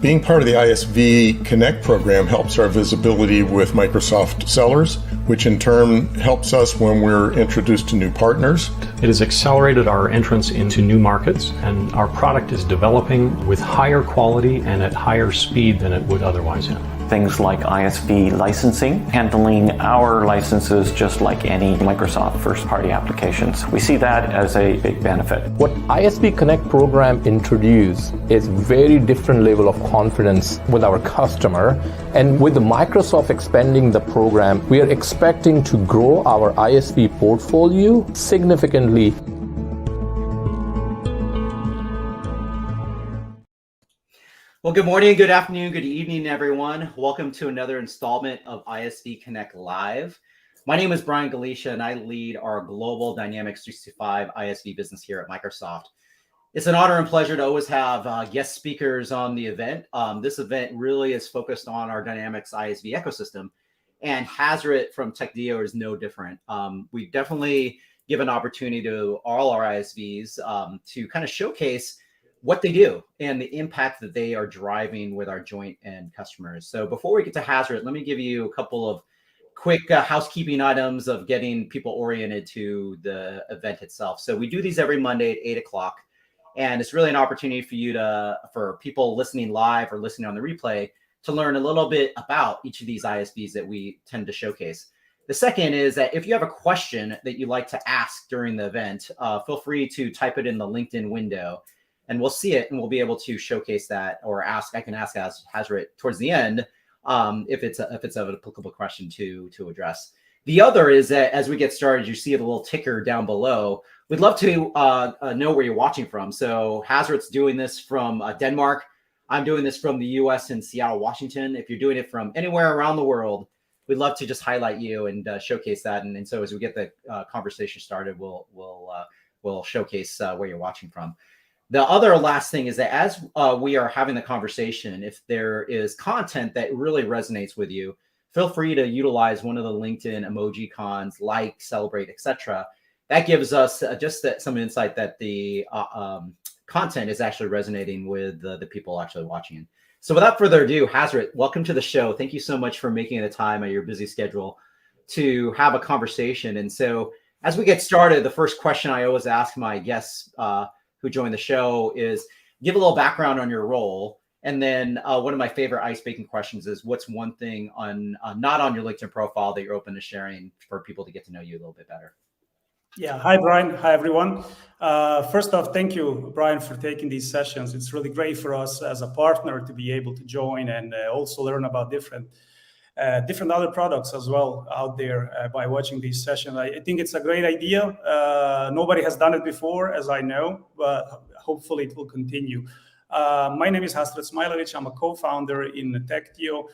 Being part of the ISV Connect program helps our visibility with Microsoft sellers, which in turn helps us when we're introduced to new partners. It has accelerated our entrance into new markets, and our product is developing with higher quality and at higher speed than it would otherwise have. Things like ISV licensing, handling our licenses just like any Microsoft first-party applications. We see that as a big benefit. What ISV Connect program introduced is very different level of confidence with our customer. And with the Microsoft expanding the program, we are expecting to grow our ISV portfolio significantly. Well, good morning, good afternoon, good evening, everyone. Welcome to another installment of ISV Connect Live. My name is Brian Galicia, and I lead our global Dynamics 365 ISV business here at Microsoft. It's an honor and pleasure to always have guest speakers on the event. This event really is focused on our Dynamics ISV ecosystem, and Hazret from Techdio is no different. We definitely give an opportunity to all our ISVs to kind of showcase what they do and the impact that they are driving with our joint end customers. So before we get to Hazret, let me give you a couple of quick housekeeping items of getting people oriented to the event itself. So we do these every Monday at 8 o'clock, and it's really an opportunity for you for people listening live or listening on the replay to learn a little bit about each of these ISVs that we tend to showcase. The second is that if you have a question that you'd like to ask during the event, feel free to type it in the LinkedIn window, and we'll see it, and we'll be able to showcase that or ask. I can ask Hazret towards the end if it's an applicable question to address. The other is that as we get started, you see the little ticker down below. We'd love to know where you're watching from. So Hazret's doing this from Denmark. I'm doing this from the U.S. in Seattle, Washington. If you're doing it from anywhere around the world, we'd love to just highlight you and showcase that. And so as we get the conversation started, we'll showcase where you're watching from. The other last thing is that as we are having the conversation, if there is content that really resonates with you, feel free to utilize one of the LinkedIn emoji cons, like, celebrate, etc. That gives us some insight that the content is actually resonating with the people actually watching. So without further ado, Hazret, welcome to the show. Thank you so much for making the time of your busy schedule to have a conversation. And so as we get started, the first question I always ask my guests who join the show is give a little background on your role. And then one of my favorite ice-breaking questions is what's one thing not on your LinkedIn profile that you're open to sharing for people to get to know you a little bit better? Yeah. Hi, Brian. Hi, everyone. First off, thank you, Brian, for taking these sessions. It's really great for us as a partner to be able to join and also learn about different other products as well out there by watching these sessions. I think it's a great idea. Nobody has done it before, as I know, but hopefully it will continue. My name is Hazret Smailovic. I'm a co-founder in Techdio.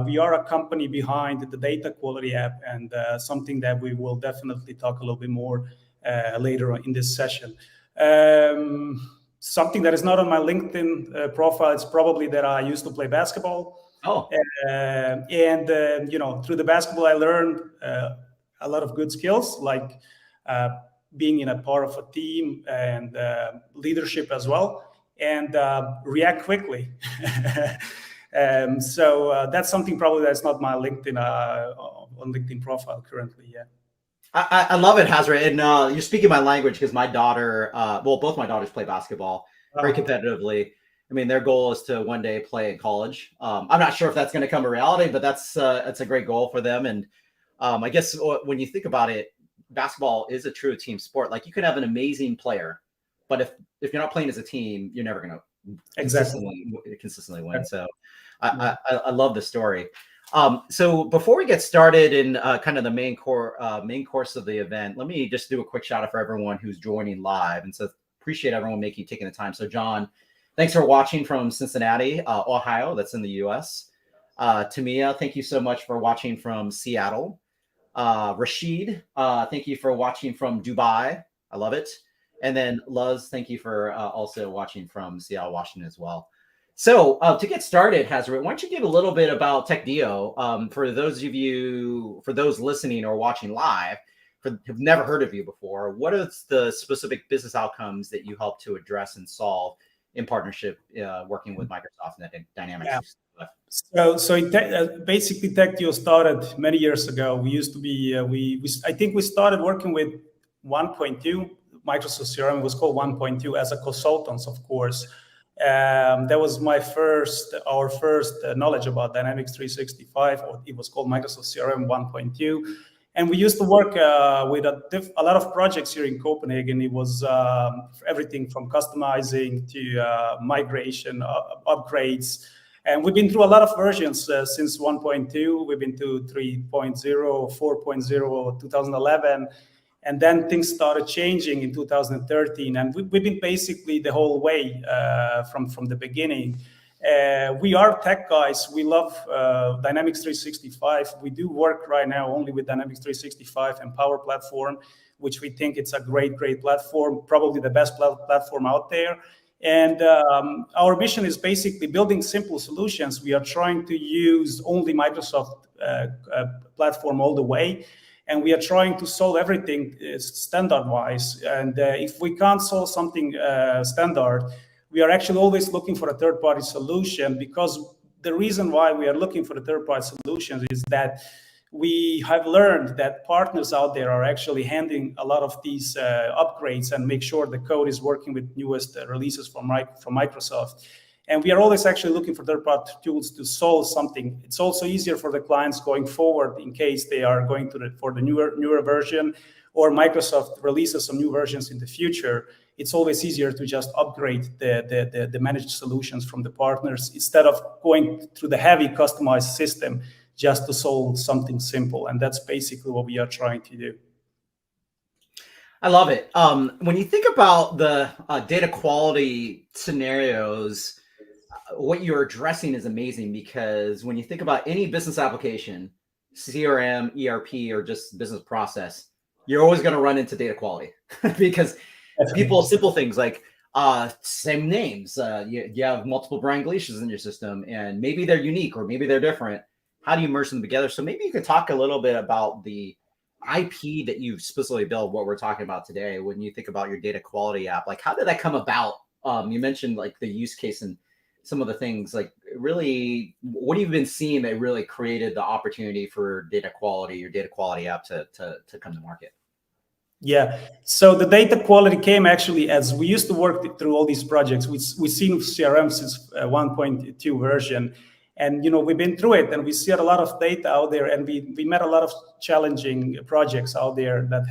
We are a company behind the dataquality app, and something that we will definitely talk a little bit more later on in this session. Something that is not on my LinkedIn profile is probably that I used to play basketball. Oh. Through the basketball, I learned a lot of good skills, like being in a part of a team and leadership as well, and react quickly. So that's something probably that's not my LinkedIn on LinkedIn profile currently. Yeah. I love it, Hazret. And you're speaking my language because my daughter, both my daughters play basketball very competitively. I mean, their goal is to one day play in college. I'm not sure if that's going to come to reality, but that's a great goal for them. And I guess when you think about it, basketball is a true team sport. Like you could have an amazing player, but if you're not playing as a team, you're never going to consistently win. So I love the story. So before we get started in kind of the main course of the event, let me just do a quick shout out for everyone who's joining live. And so appreciate everyone taking the time. So John, thanks for watching from Cincinnati, Ohio. That's in the U.S. Tamia, thank you so much for watching from Seattle. Rashid, thank you for watching from Dubai. I love it. And then Luz, thank you for also watching from Seattle, Washington as well. So to get started, Hazret, why don't you give a little bit about Techdio for those listening or watching live who've never heard of you before. What are the specific business outcomes that you help to address and solve in partnership working with Microsoft and Dynamics. Yeah. Basically, Techdio started many years ago. We used to be, I think we started working with 1.2. Microsoft CRM was called 1.2 as a consultants, of course. That was our first knowledge about Dynamics 365, or it was called Microsoft CRM 1.2. And we used to work with a lot of projects here in Copenhagen. It was everything from customizing to migration, upgrades. And we've been through a lot of versions since 1.2. We've been to 3.0, 4.0, 2011. And then things started changing in 2013. And we've been basically the whole way from the beginning. We are tech guys. We love Dynamics 365. We do work right now only with Dynamics 365 and Power Platform, which we think it's a great platform, probably the best platform out there. And our mission is basically building simple solutions. We are trying to use only Microsoft platform all the way. And we are trying to solve everything standard-wise. And if we can't solve something standard, we are actually always looking for a third-party solution, because the reason why we are looking for the third-party solutions is that we have learned that partners out there are actually handling a lot of these upgrades and make sure the code is working with newest releases from Microsoft. And we are always actually looking for third-party tools to solve something. It's also easier for the clients going forward in case they are going for the newer version, or Microsoft releases some new versions in the future. It's always easier to just upgrade the managed solutions from the partners instead of going through the heavy customized system just to solve something simple. And that's basically what we are trying to do. I love it. When you think about the data quality scenarios, what you're addressing is amazing, because when you think about any business application, CRM, ERP, or just business process, you're always going to run into data quality because simple things like same names. You have multiple Brian Galicias in your system, and maybe they're unique or maybe they're different. How do you merge them together? So maybe you could talk a little bit about the IP that you specifically built, what we're talking about today. When you think about your data quality app, like how did that come about? You mentioned like the use case and some of the things, like really, what have you been seeing that really created the opportunity for data quality, your data quality app to come to market? Yeah, so the data quality came actually as we used to work through all these projects. We've seen CRM since 1.2 version, and we've been through it, and we see a lot of data out there, and we met a lot of challenging projects out there that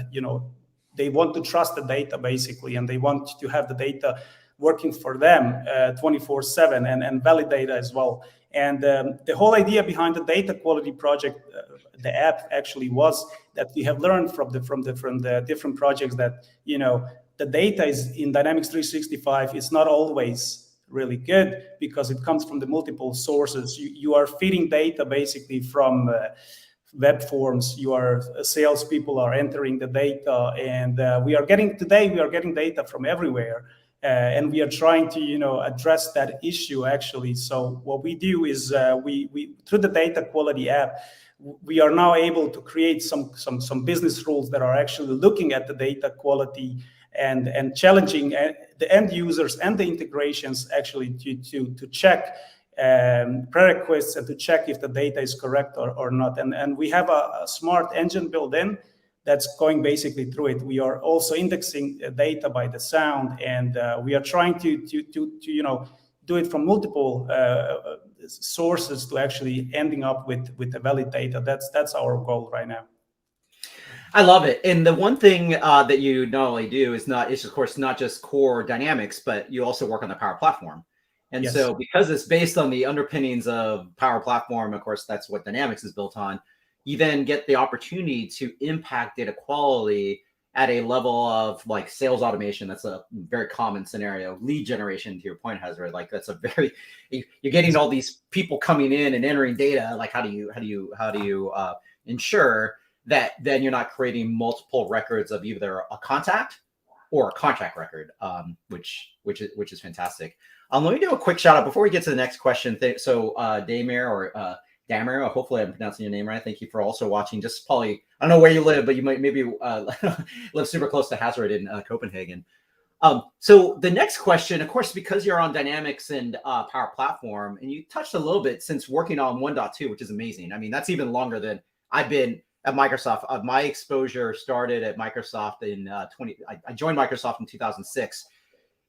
they want to trust the data basically, and they want to have the data working for them 24/7 and valid data as well. And the whole idea behind the data quality project, the app actually was that we have learned from the different projects that the data is in Dynamics 365 is not always really good because it comes from the multiple sources. You are feeding data basically from web forms. Salespeople are entering the data, and we are getting data from everywhere. And we are trying to, address that issue actually. So what we do is we through the data quality app, we are now able to create some business rules that are actually looking at the data quality and challenging the end users and the integrations actually to check prerequisites and to check if the data is correct or not. And we have a smart engine built in that's going basically through it. We are also indexing data by the sound, and we are trying to do it from multiple sources to actually ending up with the valid data. That's our goal right now. I love it. And the one thing that you not only do is of course not just core Dynamics, but you also work on the Power Platform. And yes. So because it's based on the underpinnings of Power Platform, of course, that's what Dynamics is built on. You then get the opportunity to impact data quality at a level of like sales automation. That's a very common scenario. Lead generation, to your point, Hazard, like that's you're getting all these people coming in and entering data. Like how do you ensure that then you're not creating multiple records of either a contact or a contract record, which is fantastic. Let me do a quick shout out before we get to the next question. So Damir, hopefully I'm pronouncing your name right. Thank you for also watching. Just probably, I don't know where you live, but you might maybe live super close to Hazard in Copenhagen. So the next question, of course, because you're on Dynamics and Power Platform, and you touched a little bit since working on 1.2, which is amazing. I mean, that's even longer than I've been at Microsoft. My exposure started at Microsoft in I joined Microsoft in 2006.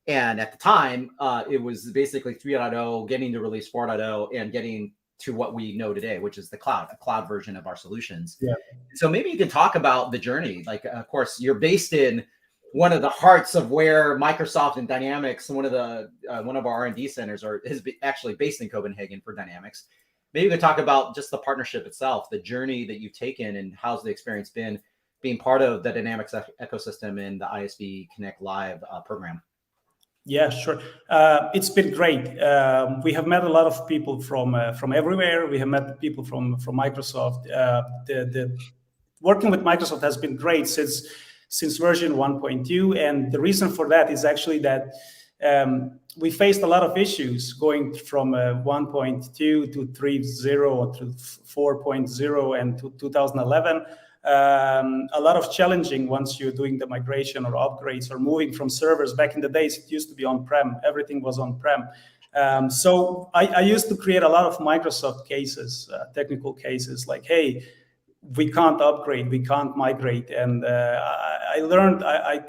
And at the time, it was basically 3.0, getting to release 4.0, and getting to what we know today, which is the cloud, a cloud version of our solutions. Yeah. So maybe you can talk about the journey. Like, of course, you're based in one of the hearts of where Microsoft and Dynamics, one of our R&D centers is actually based in Copenhagen for Dynamics. Maybe you could talk about just the partnership itself, the journey that you've taken, and how's the experience been being part of the Dynamics ecosystem and the ISV Connect Live program. Yeah, sure. It's been great. We have met a lot of people from everywhere. We have met people from Microsoft. The working with Microsoft has been great since version 1.2, and the reason for that is actually that we faced a lot of issues going from 1.2 to 3.0 to 4.0 and to 2011. A lot of challenging once you're doing the migration or upgrades or moving from servers. Back in the days, it used to be on-prem. Everything was on-prem. So I used to create a lot of Microsoft cases, technical cases, like, hey, we can't upgrade, we can't migrate. And I learned, I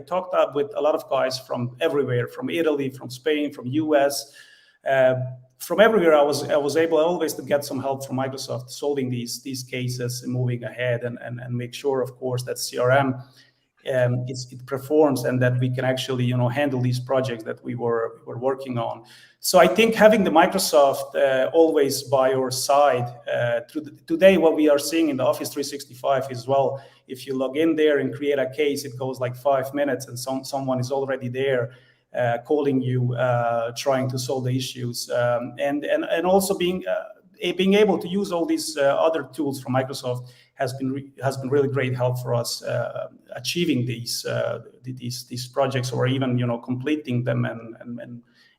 talked up with a lot of guys from everywhere, from Italy, from Spain, from US, from everywhere. I was able always to get some help from Microsoft solving these cases and moving ahead and make sure, of course, that CRM it performs and that we can actually handle these projects that we were working on. So I think having the Microsoft always by your side today, what we are seeing in the Office 365 is, well, if you log in there and create a case, it goes like 5 minutes and someone is already there calling you, trying to solve the issues, and also being able to use all these other tools from Microsoft has been really great help for us achieving these projects, or even completing them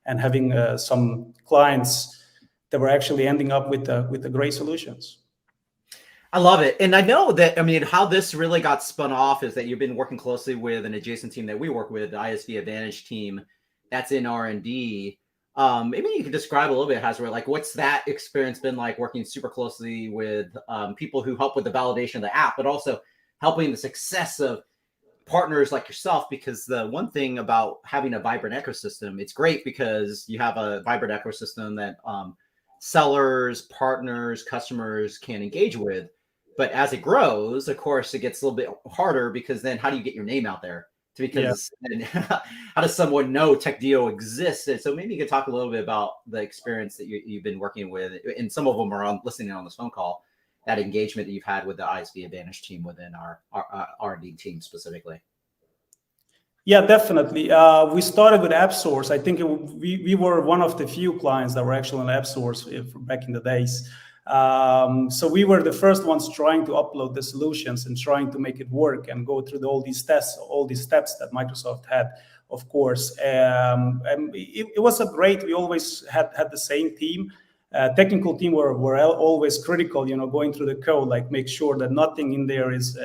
and having some clients that were actually ending up with the great solutions. I love it. And I know that, I mean, how this really got spun off is that you've been working closely with an adjacent team that we work with, the ISV Advantage team that's in R&D. Maybe you could describe a little bit, Hazra, like what's that experience been like, working super closely with people who help with the validation of the app, but also helping the success of partners like yourself? Because the one thing about having a vibrant ecosystem, it's great because you have a vibrant ecosystem that sellers, partners, customers can engage with. But as it grows, of course, it gets a little bit harder, because then how do you get your name out there? Because and how does someone know Techdio exists? And so maybe you could talk a little bit about the experience that you've been working with, and some of them are listening on this phone call, that engagement that you've had with the ISV Advantage team within our R&D team specifically. Yeah, definitely. We started with AppSource. I think we were one of the few clients that were actually on AppSource back in the days. So we were the first ones trying to upload the solutions and trying to make it work and go through all these tests, all these steps that Microsoft had, of course. And it was a great, we always had the same team. Technical team were always critical, going through the code, like make sure that nothing in there is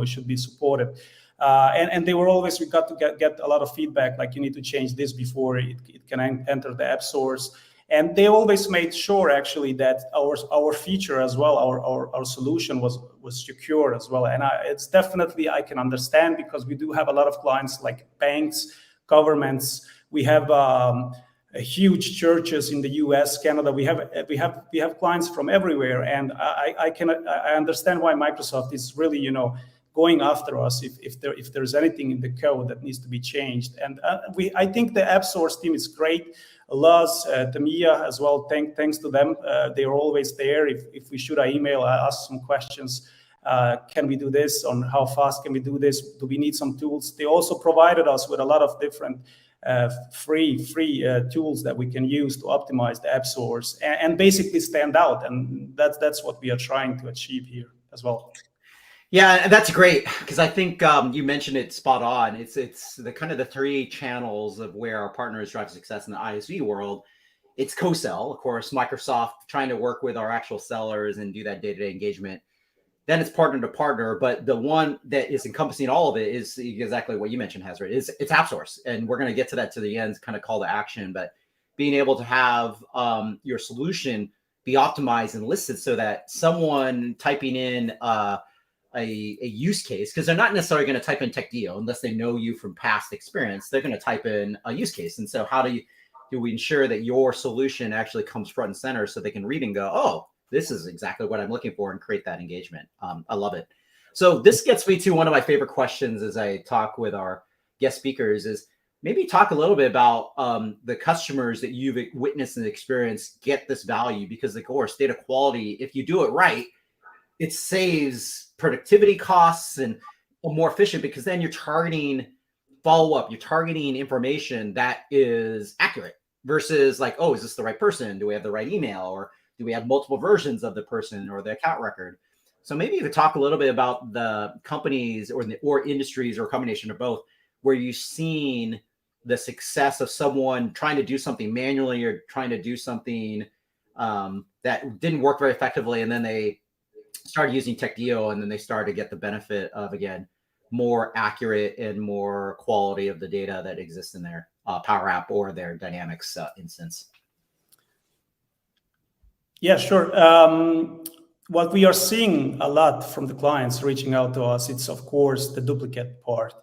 should be supported. And they were always, we got to get a lot of feedback, like you need to change this before it can enter the app source. And they always made sure actually that our feature as well, our solution was secure as well. And it's definitely, I can understand, because we do have a lot of clients like banks, governments. We have huge churches in the U.S., Canada. We have clients from everywhere, and I understand why Microsoft is really going after us if there's anything in the code that needs to be changed. And I think the AppSource team is great. Luz, Tamia as well, thanks to them. They are always there. If we shoot an email, I ask some questions. Can we do this? On how fast can we do this? Do we need some tools? They also provided us with a lot of different free tools that we can use to optimize the app source and basically stand out. And that's what we are trying to achieve here as well. Yeah, that's great, because I think you mentioned it spot on. It's the kind of the three channels of where our partners drive success in the ISV world. It's co-sell, of course, Microsoft trying to work with our actual sellers and do that day-to-day engagement. then it's partner to partner. But the one that is encompassing all of it is exactly what you mentioned, Hazard. It's AppSource, and we're going to get to that to the end, kind of call to action. But being able to have your solution be optimized and listed so that someone typing in a use case, because they're not necessarily going to type in Techdio unless they know you from past experience. They're going to type in a use case. And so how do we ensure that your solution actually comes front and center so they can read and go, oh, this is exactly what I'm looking for, and create that engagement. I love it. So this gets me to one of my favorite questions as I talk with our guest speakers is maybe talk a little bit about the customers that you've witnessed and experienced get this value, because of course, data quality, if you do it right, it saves productivity costs and more efficient, because then you're targeting follow-up, you're targeting information that is accurate versus like, oh, is this the right person? Do we have the right email, or do we have multiple versions of the person or the account record? So maybe you could talk a little bit about the companies or industries, or a combination of both, where you've seen the success of someone trying to do something manually or trying to do something that didn't work very effectively, and then they started using Techdio, and then they started to get the benefit of, again, more accurate and more quality of the data that exists in their Power App or their Dynamics instance. Yeah, sure. What we are seeing a lot from the clients reaching out to us, it's of course the duplicate part.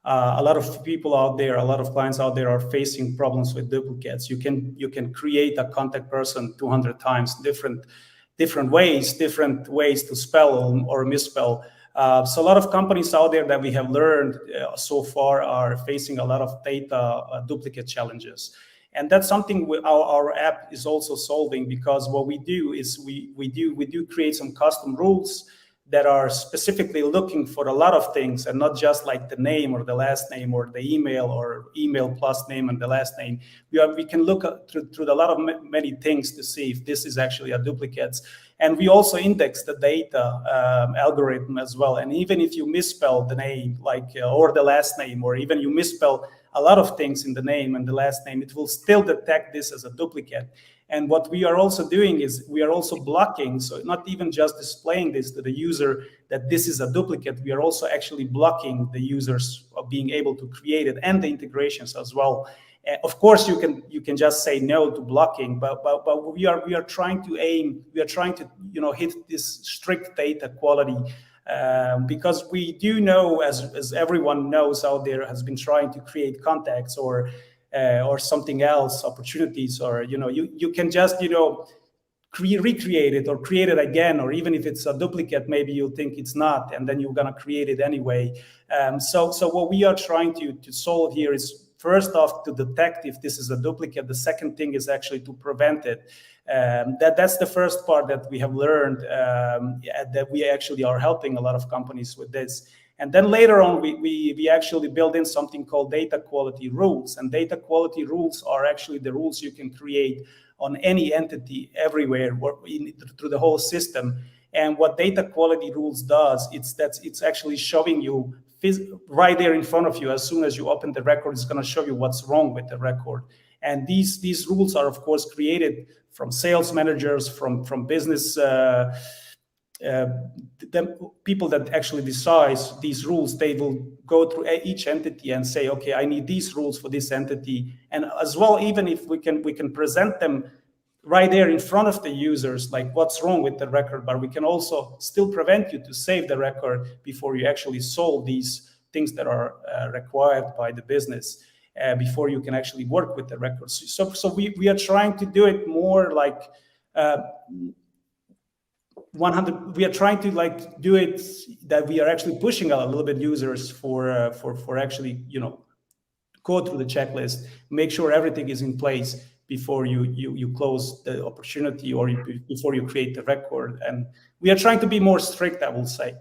A lot of people out there, a lot of clients out there are facing problems with duplicates. You can create a contact person 200 times, different ways to spell or misspell. So a lot of companies out there that we have learned so far are facing a lot of data duplicate challenges. And that's something our app is also solving, because what we do is we do create some custom rules that are specifically looking for a lot of things, and not just like the name or the last name or the email or email plus name and the last name. We can look through a lot of many things to see if this is actually a duplicate. And we also index the data algorithm as well. And even if you misspell the name, or the last name, or even you misspell a lot of things in the name and the last name, it will still detect this as a duplicate. And what we are also doing is we are also blocking, so not even just displaying this to the user that this is a duplicate, we are also actually blocking the users of being able to create it, and the integrations as well. Of course, you can just say no to blocking, but we are trying to hit this strict data quality, because we do know, as everyone knows out there has been trying to create contacts or something else, opportunities, or you can just recreate it or create it again, or even if it's a duplicate, maybe you think it's not, and then you're gonna create it anyway. So what we are trying to solve here is, first off, to detect if this is a duplicate. The second thing is actually to prevent it. That's the first part that we have learned, that we actually are helping a lot of companies with this. And then later on, we actually build in something called data quality rules. And data quality rules are actually the rules you can create on any entity everywhere through the whole system. And what data quality rules does, it's actually showing you right there in front of you. As soon as you open the record, it's going to show you what's wrong with the record. And these rules are, of course, created from sales managers, from business the people that actually decide these rules. They will go through each entity and say, okay, I need these rules for this entity. And as well, even if we can present them right there in front of the users, like what's wrong with the record, but we can also still prevent you to save the record before you actually solve these things that are required by the business, before you can actually work with the records. So we are trying to do it more like 100. We are trying to do it that we are actually pushing a little bit users for actually go through the checklist, make sure everything is in place before you close the opportunity, or before you create the record. And we are trying to be more strict, I will say.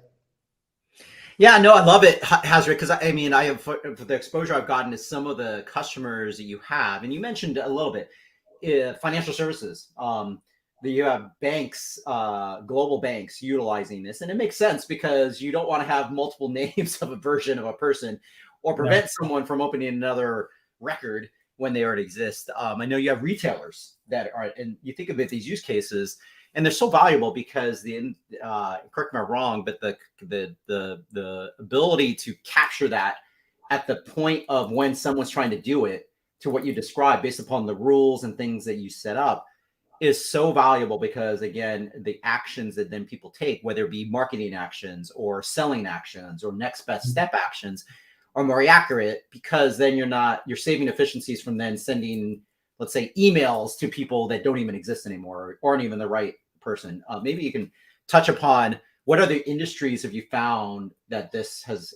Yeah, no, I love it, Hazard, because I mean, I have, for the exposure I've gotten to some of the customers that you have, and you mentioned a little bit, financial services. You have banks, global banks utilizing this, and it makes sense because you don't want to have multiple names of a version of a person, or prevent someone from opening another record when they already exist. I know you have retailers that are, and you think of it, these use cases, and they're so valuable because correct me if I'm wrong, but the ability to capture that at the point of when someone's trying to do it to what you described based upon the rules and things that you set up is so valuable, because again, the actions that then people take, whether it be marketing actions or selling actions or next best step actions, are more accurate, because then you're saving efficiencies from then sending, let's say, emails to people that don't even exist anymore or aren't even the right person. Maybe you can touch upon what other industries have you found that this has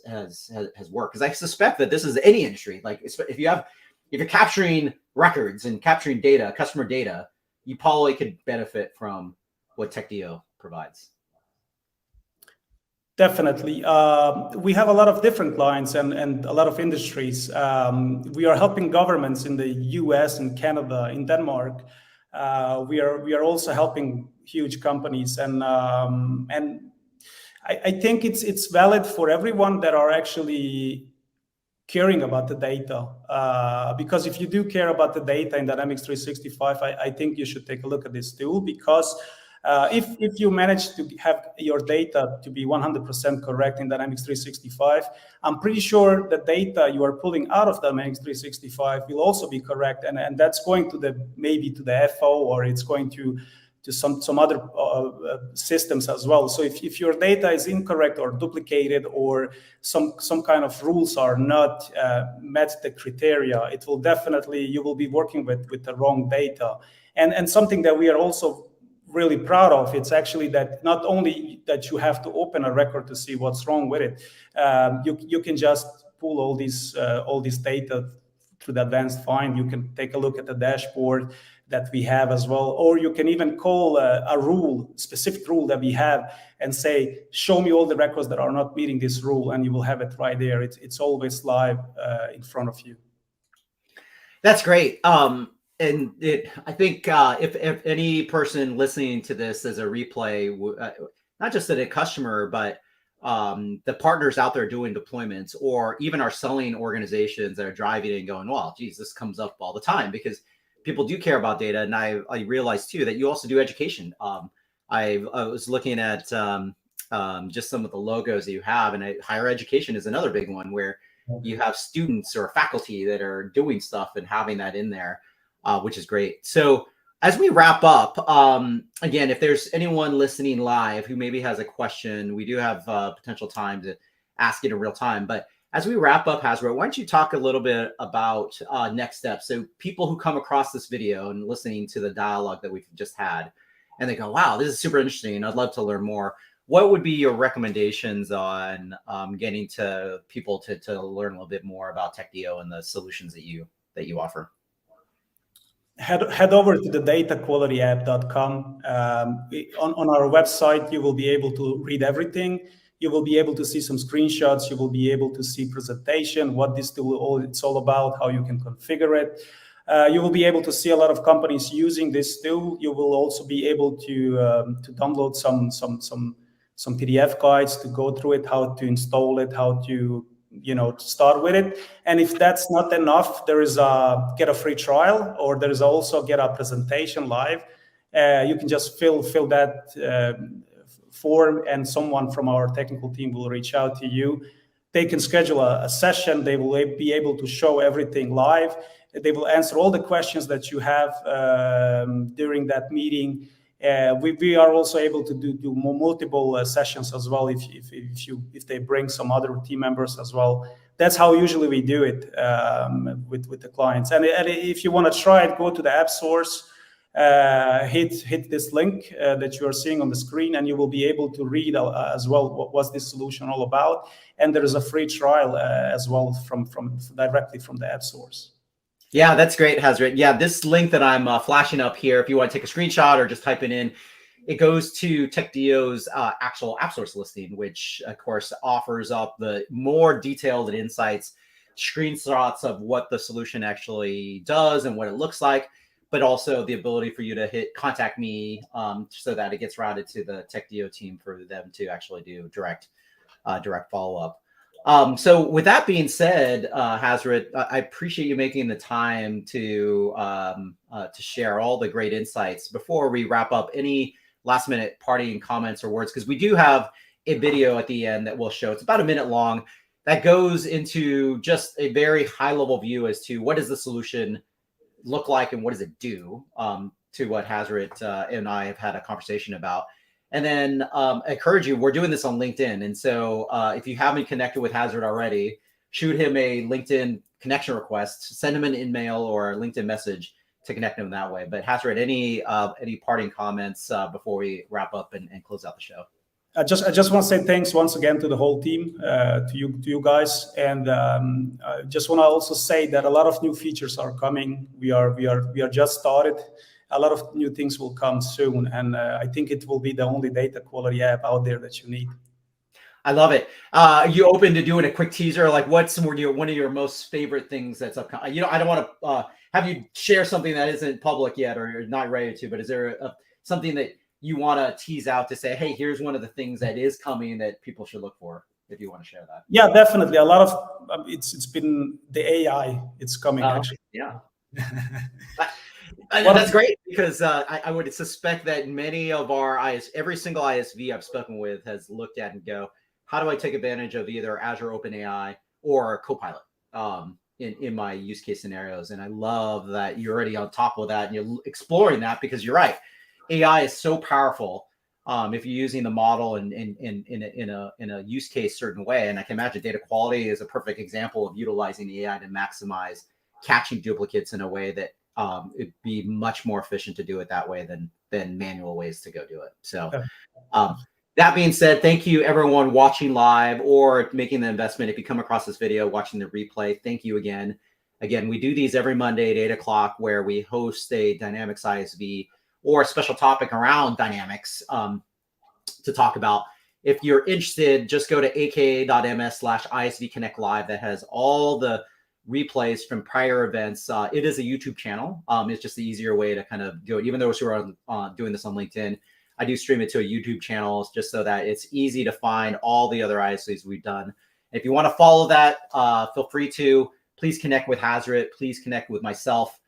worked? Because I suspect that this is any industry. Like if you're capturing records and capturing data, customer data, you probably could benefit from what Techdio provides. Definitely. We have a lot of different clients and a lot of industries. We are helping governments in the US and Canada, in Denmark. We are also helping huge companies, and I think it's valid for everyone that are actually caring about the data, because if you do care about the data in Dynamics 365, I think you should take a look at this tool, because if you manage to have your data to be 100% correct in Dynamics 365, I'm pretty sure the data you are pulling out of Dynamics 365 will also be correct, and that's going to maybe to the FO, or it's going to some other systems as well. So if your data is incorrect or duplicated, or some kind of rules are not met the criteria, it will definitely, you will be working with the wrong data. And something that we are also really proud of, it's actually that not only that you have to open a record to see what's wrong with it, you can just pull all this data through the advanced find. You can take a look at the dashboard that we have as well, or you can even call a specific rule that we have and say, show me all the records that are not meeting this rule, and you will have it right there. It's always live in front of you. That's great. I think if any person listening to this as a replay, not just a customer, but the partners out there doing deployments, or even our selling organizations that are driving it and going, well, geez, this comes up all the time, because people do care about data. And I realized too that you also do education. I was looking at just some of the logos that you have, and higher education is another big one, where you have students or faculty that are doing stuff and having that in there, which is great. So as we wrap up, again, if there's anyone listening live who maybe has a question, we do have potential time to ask it in real time. But as we wrap up, Hazrat, why don't you talk a little bit about next steps? So people who come across this video and listening to the dialogue that we've just had, and they go, wow, this is super interesting, I'd love to learn more. What would be your recommendations on getting to people to learn a little bit more about Techdio and the solutions that you offer? Head over to the dataqualityapp.com. On our website, you will be able to read everything. You will be able to see some screenshots. You will be able to see presentation, what this tool it's all about, how you can configure it. You will be able to see a lot of companies using this tool. You will also be able to download some PDF guides to go through it, how to install it, how to start with it. And if that's not enough, there is get a free trial, or there is also get a presentation live. You can just fill that form, and someone from our technical team will reach out to you. They can schedule a session. They will be able to show everything live. They will answer all the questions that you have during that meeting. We are also able to do multiple sessions as well if they bring some other team members as well. That's how usually we do it with the clients. And if you want to try it, go to the app source, hit this link that you are seeing on the screen, and you will be able to read as well what's this solution all about. And there is a free trial as well from directly from the app source. Yeah, that's great, Hazrat. Yeah, this link that I'm flashing up here, if you want to take a screenshot or just type it in, it goes to Techdio's actual app source listing, which of course offers up the more detailed and insights, screenshots of what the solution actually does and what it looks like, but also the ability for you to hit contact me so that it gets routed to the Techdio team for them to actually do direct follow-up. So with that being said, Hazrat, I appreciate you making the time to share all the great insights. Before we wrap up, any last minute parting comments or words, because we do have a video at the end that we'll show. It's about a minute long that goes into just a very high level view as to what does the solution look like and what does it do, to what Hazret and I have had a conversation about. And then I encourage you, we're doing this on LinkedIn. And so if you haven't connected with Hazret already, shoot him a LinkedIn connection request, send him an email or a LinkedIn message to connect him that way. But Hazret, any parting comments before we wrap up and close out the show? I just want to say thanks once again to the whole team, to you guys, and I just want to also say that a lot of new features are coming. We are just started. A lot of new things will come soon, and I think it will be the only data quality app out there that you need. I love it. You open to doing a quick teaser? Like, what's one of your most favorite things that's upcoming? I don't want to have you share something that isn't public yet or you're not ready to, but is there something that you want to tease out to say, hey, here's one of the things that is coming that people should look for, if you want to share that? Yeah, definitely. A lot of it's been the AI. It's coming actually. Yeah. That's great, because I would suspect that many of our every single ISV I've spoken with has looked at and go, how do I take advantage of either Azure OpenAI or Copilot in my use case scenarios? And I love that you're already on top of that and you're exploring that, because you're right. AI is so powerful if you're using the model in a use case certain way. And I can imagine data quality is a perfect example of utilizing AI to maximize catching duplicates in a way that it'd be much more efficient to do it that way than manual ways to go do it. So that being said, thank you everyone watching live or making the investment. If you come across this video, watching the replay, thank you again. Again, we do these every Monday at 8 o'clock, where we host a Dynamics ISV or a special topic around Dynamics to talk about. If you're interested, just go to aka.ms/ISV Connect Live. That has all the replays from prior events. It is a YouTube channel. It's just the easier way to kind of do it. Even though we're doing this on LinkedIn, I do stream it to a YouTube channel just so that it's easy to find all the other ISVs we've done. If you want to follow that, feel free to. Please connect with Hazret. Please connect with myself.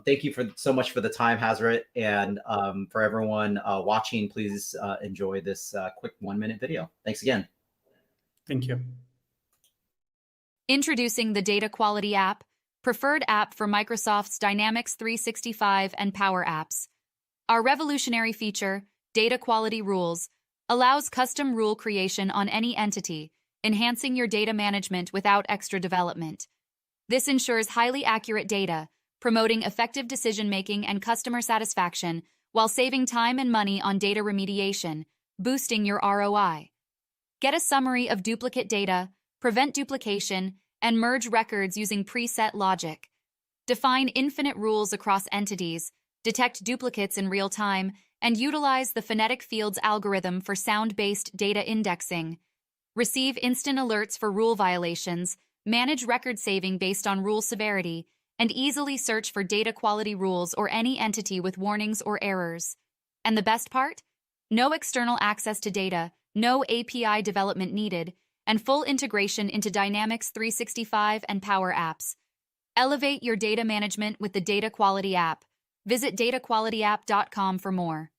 Thank you so much for the time, Hazret. And for everyone watching, please enjoy this quick 1-minute video. Thanks again. Thank you. Introducing the Data Quality app, preferred app for Microsoft's Dynamics 365 and Power Apps. Our revolutionary feature, Data Quality Rules, allows custom rule creation on any entity, enhancing your data management without extra development. This ensures highly accurate data, promoting effective decision-making and customer satisfaction while saving time and money on data remediation, boosting your ROI. Get a summary of duplicate data, prevent duplication, and merge records using preset logic. Define infinite rules across entities, detect duplicates in real time, and utilize the phonetic fields algorithm for sound-based data indexing. Receive instant alerts for rule violations, manage record saving based on rule severity, and easily search for data quality rules or any entity with warnings or errors. And the best part? No external access to data, no API development needed, and full integration into Dynamics 365 and Power Apps. Elevate your data management with the Data Quality app. Visit dataqualityapp.com for more.